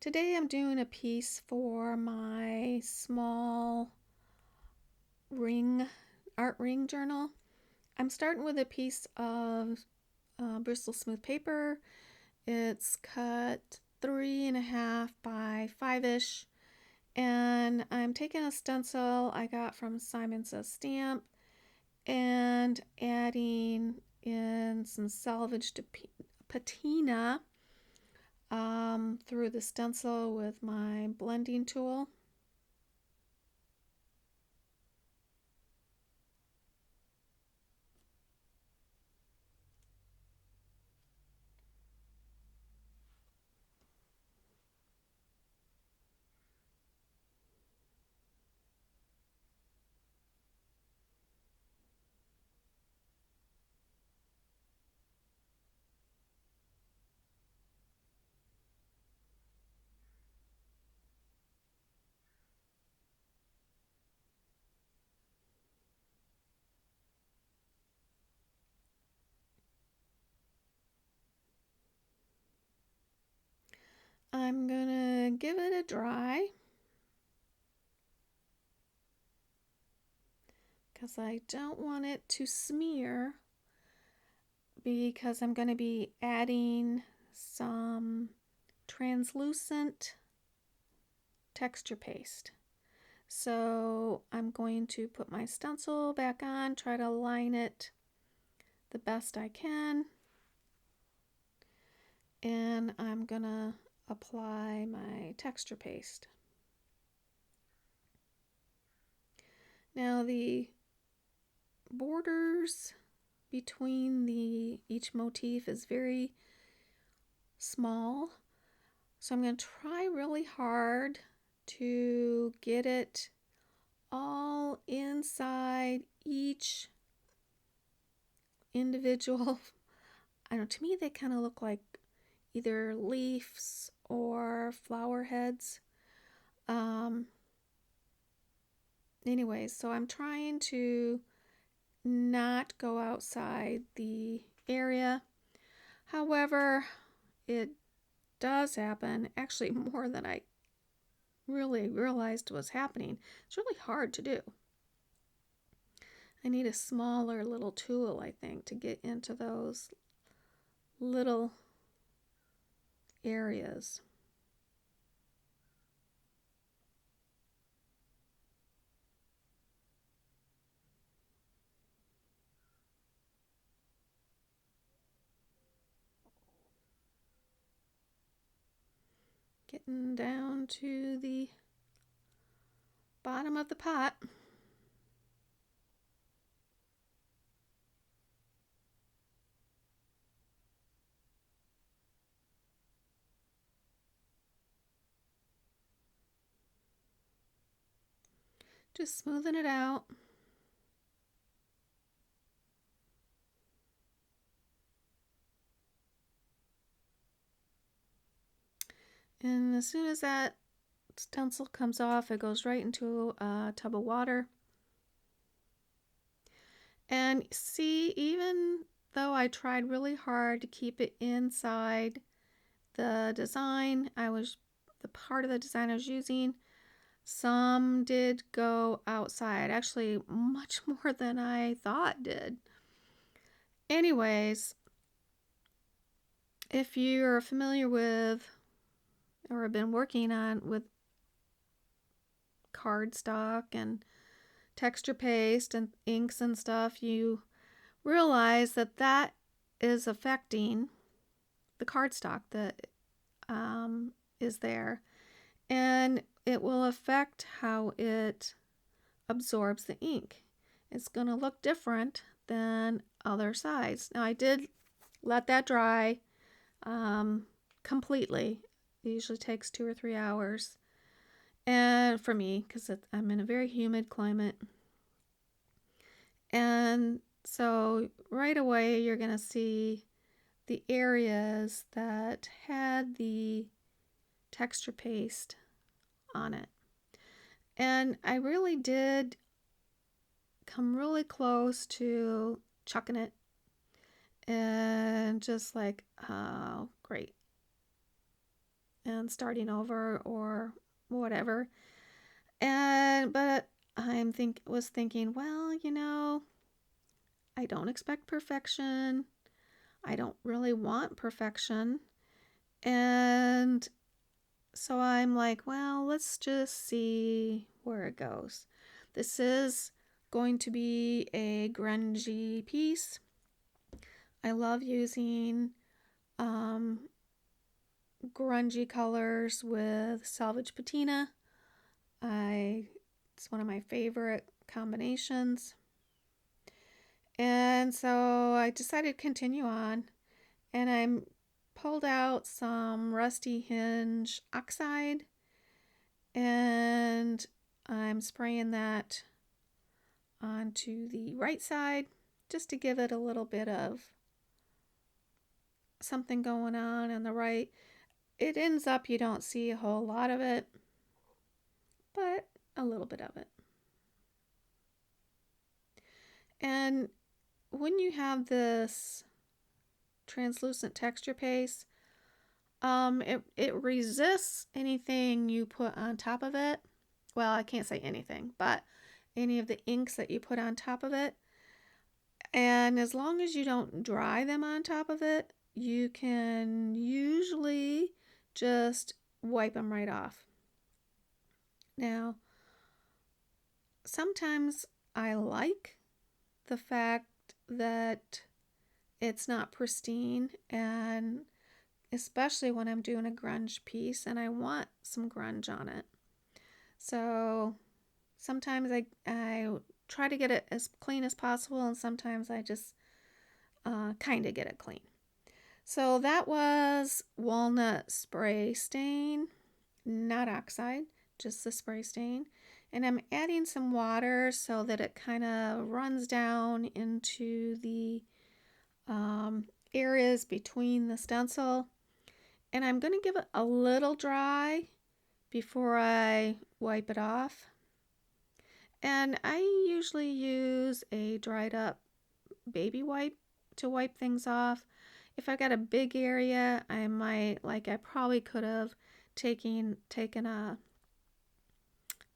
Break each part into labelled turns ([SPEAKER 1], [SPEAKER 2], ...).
[SPEAKER 1] Today I'm doing a piece for my small art ring journal. I'm starting with a piece of Bristol smooth paper. It's cut 3.5 by 5-ish, and I'm taking a stencil I got from Simon Says Stamp and adding in some salvaged patina through the stencil with my blending tool. I'm gonna give it a dry because I don't want it to smear, because I'm going to be adding some translucent texture paste. So I'm going to put my stencil back on, try to line it the best I can, and I'm gonna apply my texture paste. Now the borders between each motif is very small, so I'm going to try really hard to get it all inside each individual. I don't know, to me they kind of look like either leaves or flower heads. Anyways, so I'm trying to not go outside the area. However, it does happen, actually more than I really realized was happening. It's really hard to do. I need a smaller little tool, I think, to get into those little areas. Getting down to the bottom of the pot. Just smoothing it out. And as soon as that stencil comes off, it goes right into a tub of water. And see, even though I tried really hard to keep it inside the design, the part of the design I was using, some did go outside, actually much more than I thought did. Anyways, if you're familiar with or have been working with cardstock and texture paste and inks and stuff, you realize that that is affecting the cardstock that is there, and it will affect how it absorbs the ink. It's going to look different than other sides. Now I did let that dry completely. It usually takes 2 or 3 hours, and for me, because I'm in a very humid climate. And so right away you're going to see the areas that had the texture paste on it. And I really did come really close to chucking it and just like, oh, great. and starting over or whatever. But was thinking, well, I don't expect perfection. I don't really want perfection. And so I'm like, well, let's just see where it goes. This is going to be a grungy piece. I love using grungy colors with salvaged patina. It's one of my favorite combinations. And so I decided to continue on, and I pulled out some rusty hinge oxide, and I'm spraying that onto the right side just to give it a little bit of something going on the right. It ends up you don't see a whole lot of it, but a little bit of it. And when you have this translucent texture paste, it resists anything you put on top of it. Well, I can't say anything, but any of the inks that you put on top of it. And as long as you don't dry them on top of it, you can usually just wipe them right off. Now, sometimes I like the fact that it's not pristine, and especially when I'm doing a grunge piece and I want some grunge on it. So sometimes I try to get it as clean as possible, and sometimes I just kind of get it clean. So that was walnut spray stain, not oxide, just the spray stain. And I'm adding some water so that it kind of runs down into the areas between the stencil. And I'm going to give it a little dry before I wipe it off. And I usually use a dried up baby wipe to wipe things off. If I got a big area, I probably could have taken a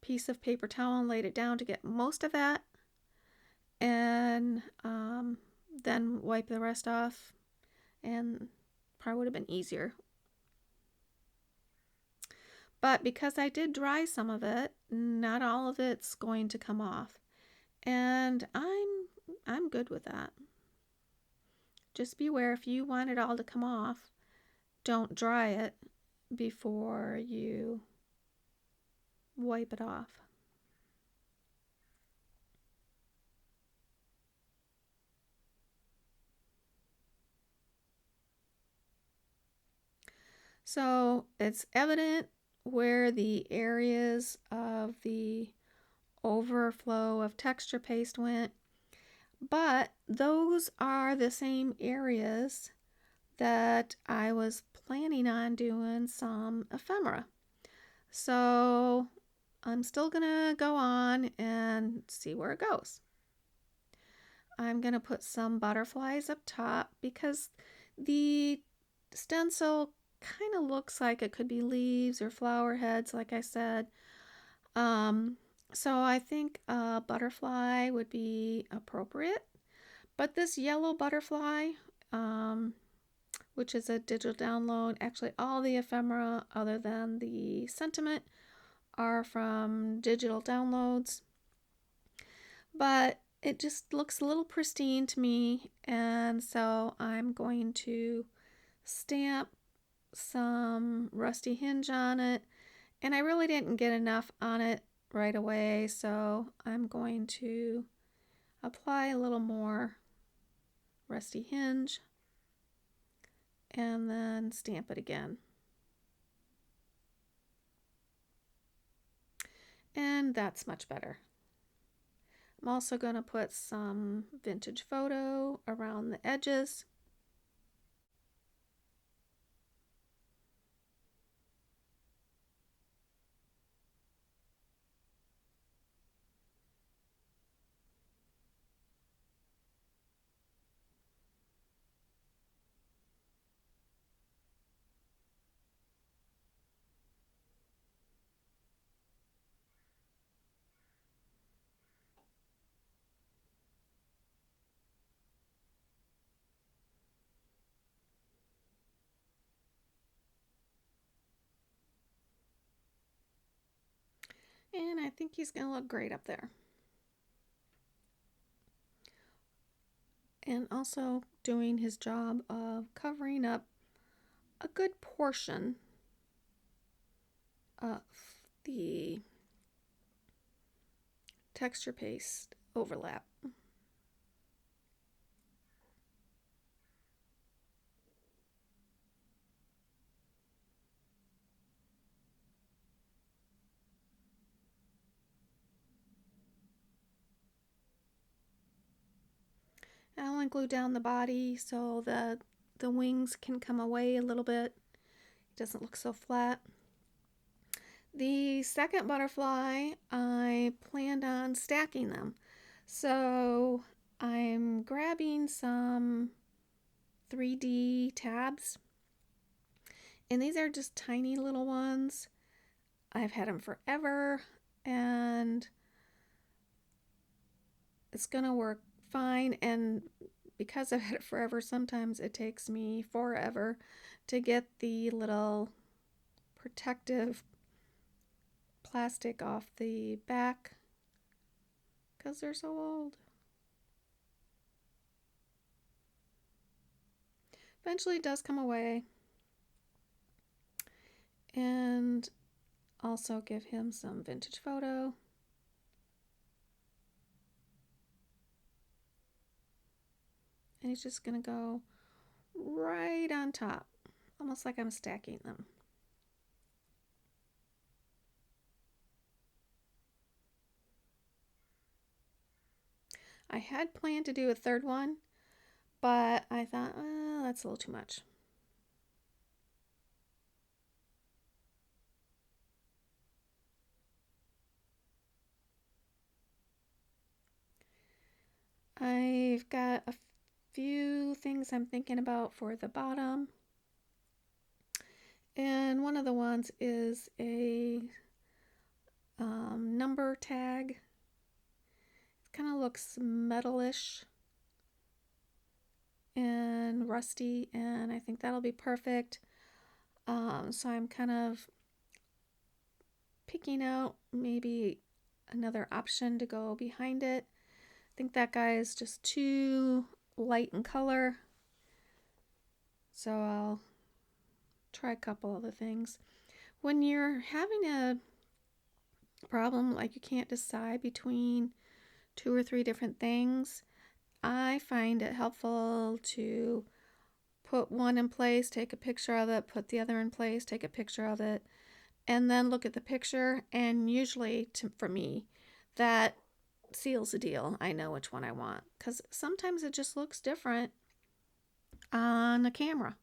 [SPEAKER 1] piece of paper towel and laid it down to get most of that, and then wipe the rest off, and probably would have been easier. But because I did dry some of it, not all of it's going to come off, and I'm good with that. Just beware, if you want it all to come off, don't dry it before you wipe it off. So it's evident where the areas of the overflow of texture paste went, but those are the same areas that I was planning on doing some ephemera. So I'm still gonna go on and see where it goes. I'm gonna put some butterflies up top because the stencil kind of looks like it could be leaves or flower heads, like I said. So I think a butterfly would be appropriate. But this yellow butterfly, which is a digital download, actually all the ephemera other than the sentiment are from digital downloads. But it just looks a little pristine to me, and so I'm going to stamp some rusty hinge on it, and I really didn't get enough on it right away, so I'm going to apply a little more rusty hinge and then stamp it again. And that's much better. I'm also going to put some vintage photo around the edges. think he's going to look great up there. And also doing his job of covering up a good portion of the texture paste overlap. I only glue down the body so that the wings can come away a little bit. It doesn't look so flat. The second butterfly, I planned on stacking them. So I'm grabbing some 3D tabs. And these are just tiny little ones. I've had them forever and it's going to work fine. And because I've had it forever, sometimes it takes me forever to get the little protective plastic off the back because they're so old. Eventually it does come away. And also give him some vintage photo. And he's just going to go right on top, almost like I'm stacking them. I had planned to do a third one, but I thought, well, that's a little too much. I've got a few things I'm thinking about for the bottom. And one of the ones is a number tag. It kind of looks metalish and rusty, and I think that'll be perfect. So I'm kind of picking out maybe another option to go behind it. I think that guy is just too light in color, so I'll try a couple other things. When you're having a problem like you can't decide between 2 or 3 different things, I find it helpful to put one in place, take a picture of it, put the other in place, take a picture of it, and then look at the picture. And usually, for me, that seals the deal. I know which one I want because sometimes it just looks different on the camera.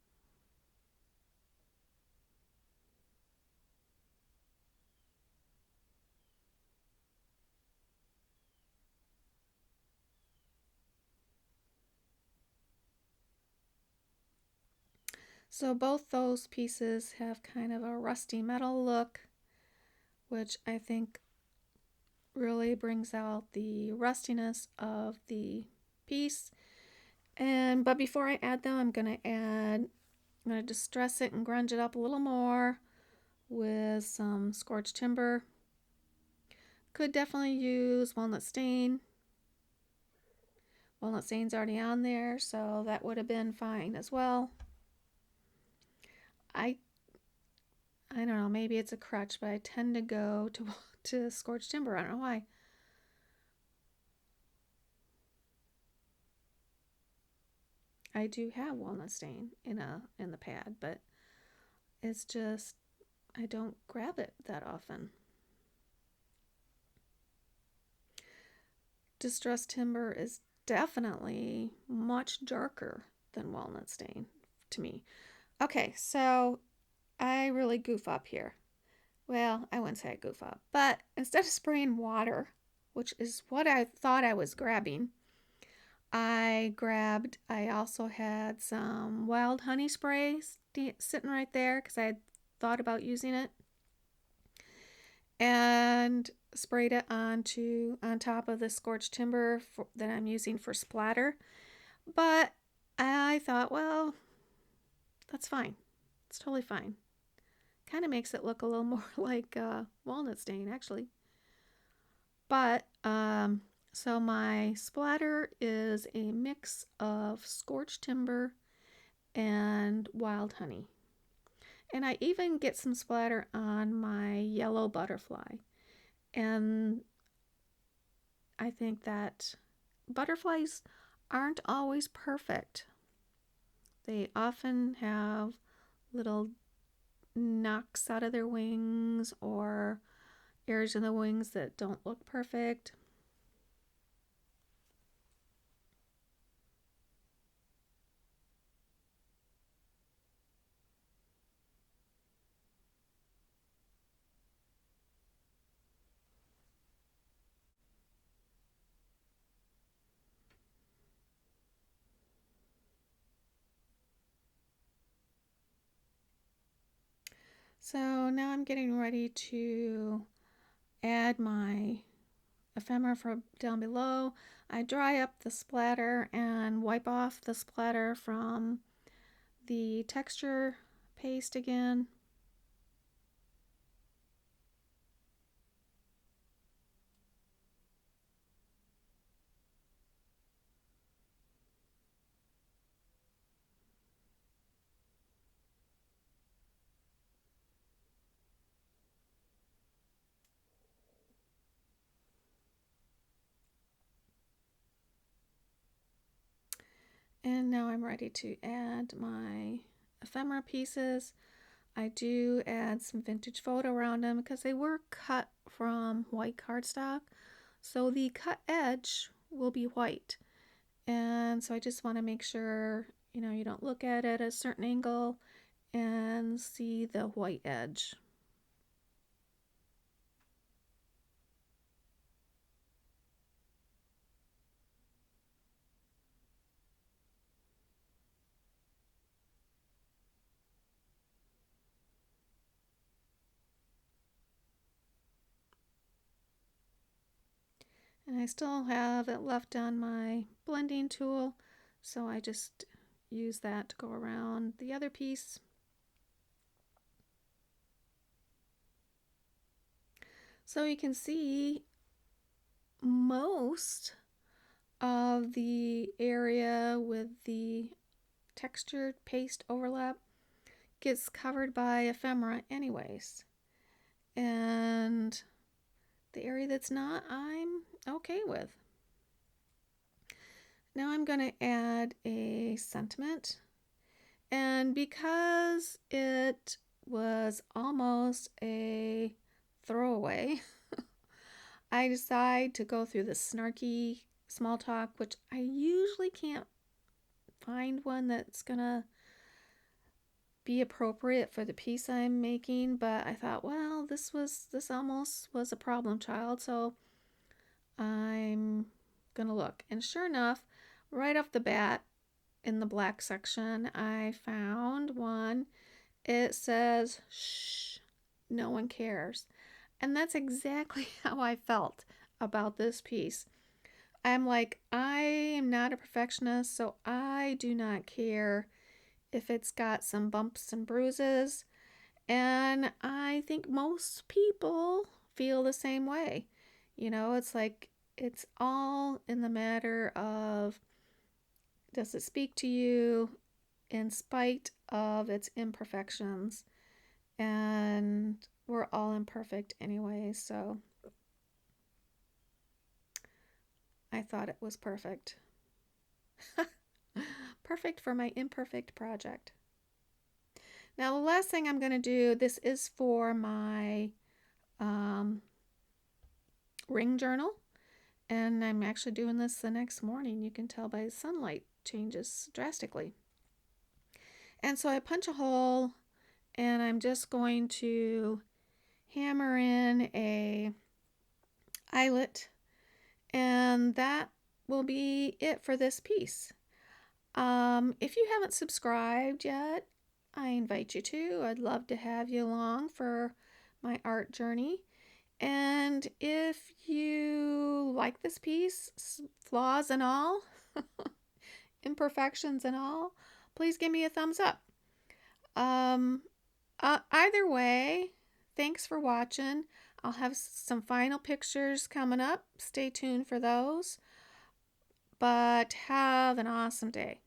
[SPEAKER 1] So both those pieces have kind of a rusty metal look, which I think really brings out the rustiness of the piece. But before I add them, I'm going to distress it and grunge it up a little more with some scorched timber. Could definitely use walnut stain. Walnut stain's already on there, so that would have been fine as well. I don't know, maybe it's a crutch, but I tend to go to scorched timber. I don't know why. I do have walnut stain in the pad, but it's just I don't grab it that often. Distressed timber is definitely much darker than walnut stain to me. Okay, so I really goof up here. Well, I wouldn't say I goof up, but instead of spraying water, which is what I thought I was grabbing, I also had some wild honey spray sitting right there because I had thought about using it, and sprayed it on top of the scorched timber that I'm using for splatter. But I thought, well, that's fine. It's totally fine. Kind of makes it look a little more like walnut stain, actually. But, so my splatter is a mix of scorched timber and wild honey. And I even get some splatter on my yellow butterfly. And I think that butterflies aren't always perfect. They often have little knocks out of their wings or areas in the wings that don't look perfect. So now I'm getting ready to add my ephemera from down below. I dry up the splatter and wipe off the splatter from the texture paste again. And now I'm ready to add my ephemera pieces. I do add some vintage photo around them because they were cut from white cardstock. So the cut edge will be white. And so I just want to make sure, you don't look at it at a certain angle and see the white edge. And I still have it left on my blending tool, so I just use that to go around the other piece. So you can see most of the area with the textured paste overlap gets covered by ephemera anyways. And the area that's not, I'm okay with. Now I'm going to add a sentiment. And because it was almost a throwaway, I decide to go through the Snarky small talk, which I usually can't find one that's gonna be appropriate for the piece I'm making, but I thought, well, this almost was a problem child, so I'm gonna look. And sure enough, right off the bat in the black section, I found one. It says, shh, no one cares. And that's exactly how I felt about this piece. I'm like, I am not a perfectionist, so I do not care if it's got some bumps and bruises. And I think most people feel the same way. It's like it's all in the matter of, does it speak to you in spite of its imperfections? And we're all imperfect anyway, so I thought it was perfect. Perfect for my imperfect project. Now the last thing I'm going to do, this is for my ring journal, and I'm actually doing this the next morning. You can tell by the sunlight changes drastically. And so I punch a hole, and I'm just going to hammer in a eyelet, and that will be it for this piece. If you haven't subscribed yet, I invite you to. I'd love to have you along for my art journey. And if you like this piece, flaws and all, imperfections and all, please give me a thumbs up. Either way, thanks for watching. I'll have some final pictures coming up. Stay tuned for those. But have an awesome day.